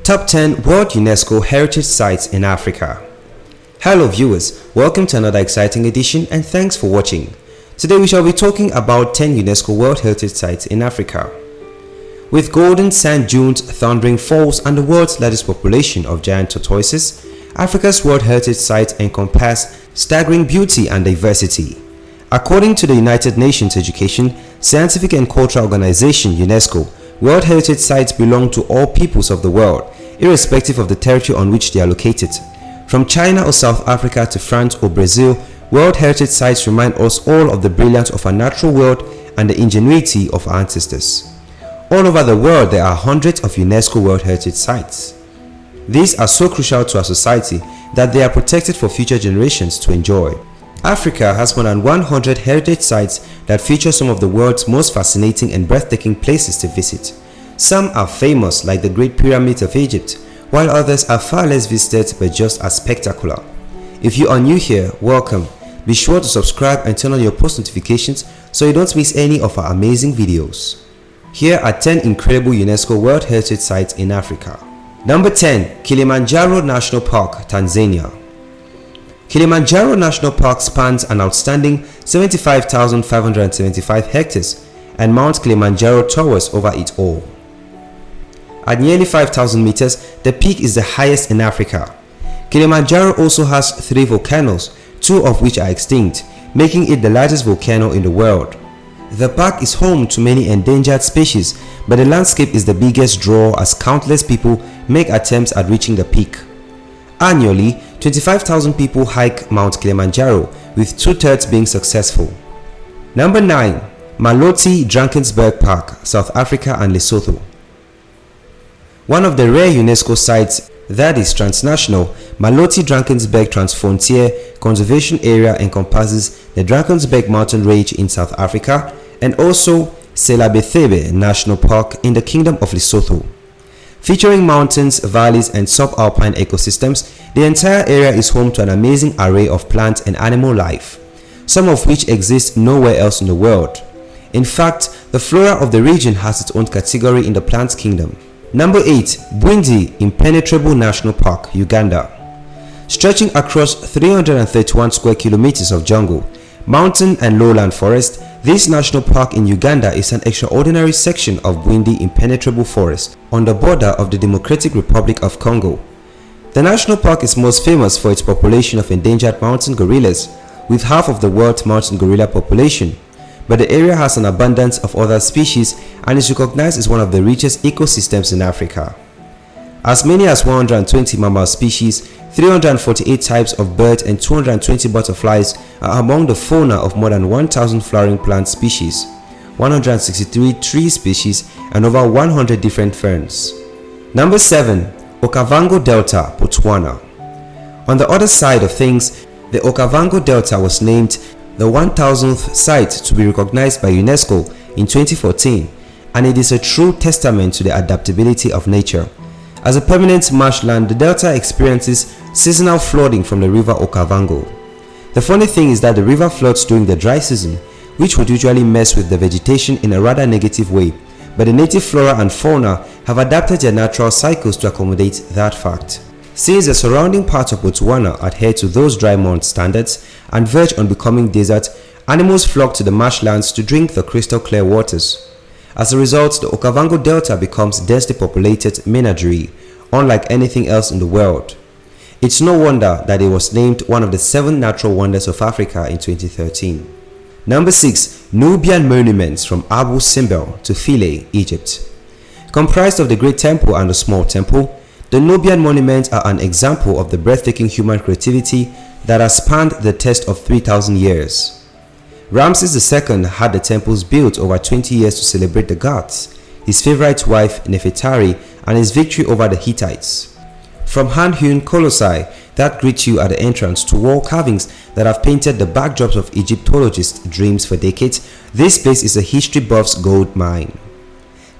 Top 10 World UNESCO Heritage Sites in Africa. Hello viewers, welcome to another exciting edition and thanks for watching. Today we shall be talking about 10 UNESCO World Heritage Sites in Africa. With golden sand dunes, thundering falls and the world's largest population of giant tortoises, Africa's World Heritage Sites encompass staggering beauty and diversity. According to the United Nations Education, Scientific and Cultural Organization UNESCO, World Heritage Sites belong to all peoples of the world, irrespective of the territory on which they are located. From China or South Africa to France or Brazil, World Heritage Sites remind us all of the brilliance of our natural world and the ingenuity of our ancestors. All over the world, there are hundreds of UNESCO World Heritage Sites. These are so crucial to our society that they are protected for future generations to enjoy. Africa has more than 100 heritage sites that feature some of the world's most fascinating and breathtaking places to visit. Some are famous, like the Great Pyramids of Egypt, while others are far less visited but just as spectacular. If you are new here, welcome. Be sure to subscribe and turn on your post notifications so you don't miss any of our amazing videos. Here are 10 incredible UNESCO World Heritage Sites in Africa. Number 10. Kilimanjaro National Park, Tanzania. Kilimanjaro National Park spans an outstanding 75,575 hectares and Mount Kilimanjaro towers over it all. At nearly 5,000 meters, the peak is the highest in Africa. Kilimanjaro also has 3 volcanoes, 2 of which are extinct, making it the largest volcano in the world. The park is home to many endangered species, but the landscape is the biggest draw as countless people make attempts at reaching the peak. Annually, 25,000 people hike Mount Kilimanjaro, with 2/3 being successful. Number 9. Maloti-Drakensberg Park, South Africa and Lesotho. One of the rare UNESCO sites that is transnational, Maloti-Drakensberg Transfrontier Conservation Area encompasses the Drakensberg Mountain Range in South Africa and also Selabathebe National Park in the Kingdom of Lesotho. Featuring mountains, valleys and sub-alpine ecosystems, the entire area is home to an amazing array of plant and animal life, some of which exist nowhere else in the world. In fact, the flora of the region has its own category in the plant kingdom. Number 8. Bwindi Impenetrable National Park, Uganda. Stretching across 331 square kilometers of jungle, mountain and lowland forest, this national park in Uganda is an extraordinary section of Bwindi Impenetrable Forest on the border of the Democratic Republic of Congo. The national park is most famous for its population of endangered mountain gorillas, with half of the world's mountain gorilla population, but the area has an abundance of other species and is recognized as one of the richest ecosystems in Africa. As many as 120 mammal species, 348 types of birds and 220 butterflies are among the fauna of more than 1,000 flowering plant species, 163 tree species and over 100 different ferns. Number 7. Okavango Delta, Botswana. On the other side of things, the Okavango Delta was named the 1,000th site to be recognized by UNESCO in 2014, and it is a true testament to the adaptability of nature. As a permanent marshland, the delta experiences seasonal flooding from the river Okavango. The funny thing is that the river floods during the dry season, which would usually mess with the vegetation in a rather negative way, but the native flora and fauna have adapted their natural cycles to accommodate that fact. Since the surrounding parts of Botswana adhere to those dry month standards and verge on becoming desert, animals flock to the marshlands to drink the crystal clear waters. As a result, the Okavango Delta becomes densely populated menagerie, unlike anything else in the world. It's no wonder that it was named one of the 7 natural wonders of Africa in 2013. Number 6. Nubian monuments from Abu Simbel to Philae, Egypt. Comprised of the Great Temple and the Small Temple, the Nubian monuments are an example of the breathtaking human creativity that has spanned the test of 3,000 years. Ramses II had the temples built over 20 years to celebrate the gods, his favorite wife Nefertari, and his victory over the Hittites. From hand-hewn colossi that greet you at the entrance to wall carvings that have painted the backdrops of Egyptologists' dreams for decades, this place is a history buff's gold mine.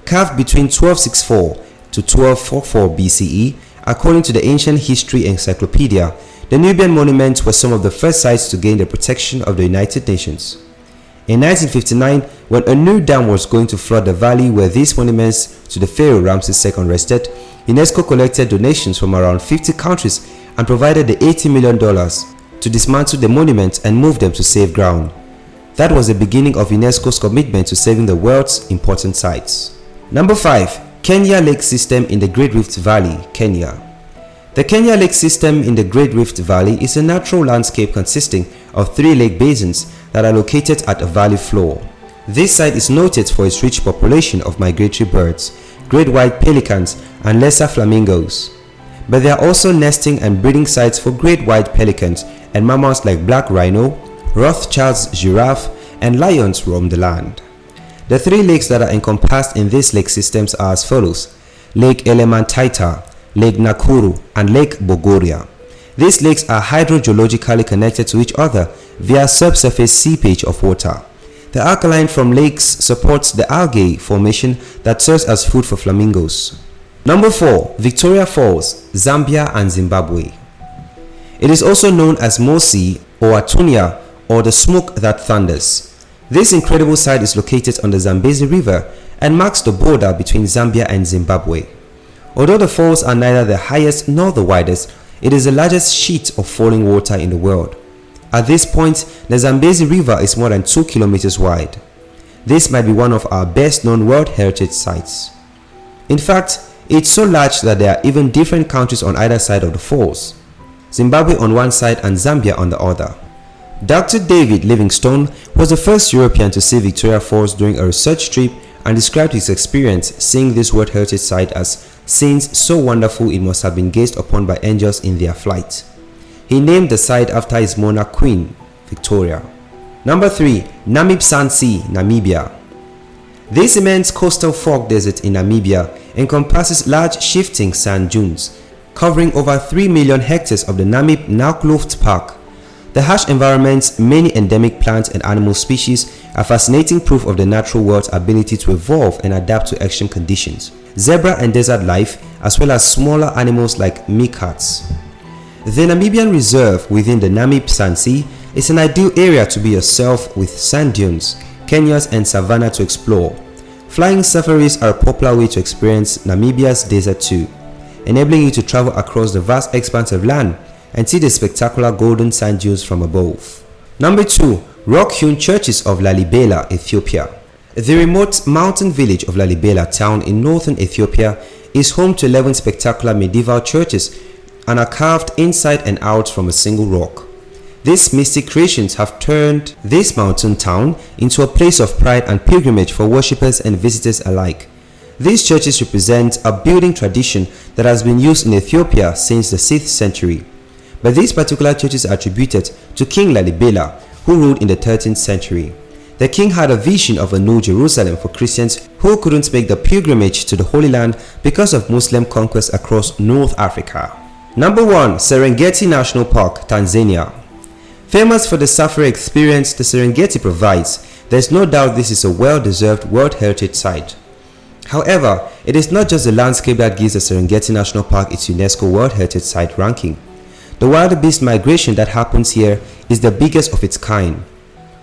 Carved between 1264 to 1244 BCE, according to the Ancient History Encyclopedia, the Nubian monuments were some of the first sites to gain the protection of the United Nations. In 1959, when a new dam was going to flood the valley where these monuments to the pharaoh Ramses II rested, UNESCO collected donations from around 50 countries and provided the $80 million to dismantle the monuments and move them to safe ground. That was the beginning of UNESCO's commitment to saving the world's important sites. Number 5. Kenya Lake System in the Great Rift Valley, Kenya. The Kenya Lake System in the Great Rift Valley is a natural landscape consisting of 3 lake basins that are located at a valley floor. This site is noted for its rich population of migratory birds, great white pelicans and lesser flamingos. But there are also nesting and breeding sites for great white pelicans and mammals like black rhino, Rothschild's giraffe, and lions roam the land. The 3 lakes that are encompassed in these lake systems are as follows: Lake Elementaita, Lake Nakuru, and Lake Bogoria. These lakes are hydrogeologically connected to each other via subsurface seepage of water. The alkaline from lakes supports the algae formation that serves as food for flamingos. Number 4. Victoria Falls, Zambia and Zimbabwe. It is also known as Mosi or Atunya, or the smoke that thunders. This incredible site is located on the Zambezi River and marks the border between Zambia and Zimbabwe. Although the falls are neither the highest nor the widest, it is the largest sheet of falling water in the world. At this point, the Zambezi River is more than 2 kilometers wide. This might be one of our best known World Heritage Sites. In fact, it's so large that there are even different countries on either side of the falls. Zimbabwe on one side and Zambia on the other. Dr. David Livingstone was the first European to see Victoria Falls during a research trip and described his experience seeing this World Heritage Site as scenes so wonderful it must have been gazed upon by angels in their flight. He named the site after his monarch queen, Victoria. Number 3. Namib Sand Sea, Namibia. This immense coastal fog desert in Namibia encompasses large shifting sand dunes, covering over 3 million hectares of the Namib National Park. The harsh environment's many endemic plant and animal species are fascinating proof of the natural world's ability to evolve and adapt to extreme conditions. Zebra and desert life, as well as smaller animals like meerkats. The Namibian reserve within the Namib Sand Sea is an ideal area to be yourself with sand dunes, canyons and savanna to explore. Flying safaris are a popular way to experience Namibia's desert too, enabling you to travel across the vast expanse of land and see the spectacular golden sand dunes from above. Number 2. Rock-Hewn churches of Lalibela, Ethiopia. The remote mountain village of Lalibela town in northern Ethiopia is home to 11 spectacular medieval churches and are carved inside and out from a single rock. These mystic creations have turned this mountain town into a place of pride and pilgrimage for worshippers and visitors alike. These churches represent a building tradition that has been used in Ethiopia since the 6th century. But these particular churches are attributed to King Lalibela, who ruled in the 13th century. The king had a vision of a new Jerusalem for Christians who couldn't make the pilgrimage to the Holy Land because of Muslim conquest across North Africa. Number 1. Serengeti National Park, Tanzania. Famous for the safari experience the Serengeti provides, there is no doubt this is a well-deserved World Heritage Site. However, it is not just the landscape that gives the Serengeti National Park its UNESCO World Heritage Site ranking. The wildebeest migration that happens here is the biggest of its kind.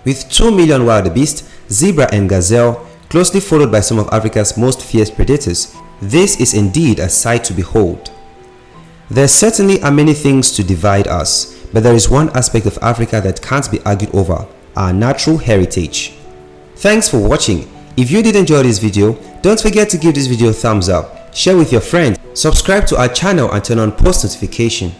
With 2 million wildebeest, zebra and gazelle, closely followed by some of Africa's most fierce predators, this is indeed a sight to behold. There certainly are many things to divide us, but there is one aspect of Africa that can't be argued over: our natural heritage. Thanks for watching. If you did enjoy this video, don't forget to give this video a thumbs up, share with your friends, subscribe to our channel and turn on post notification.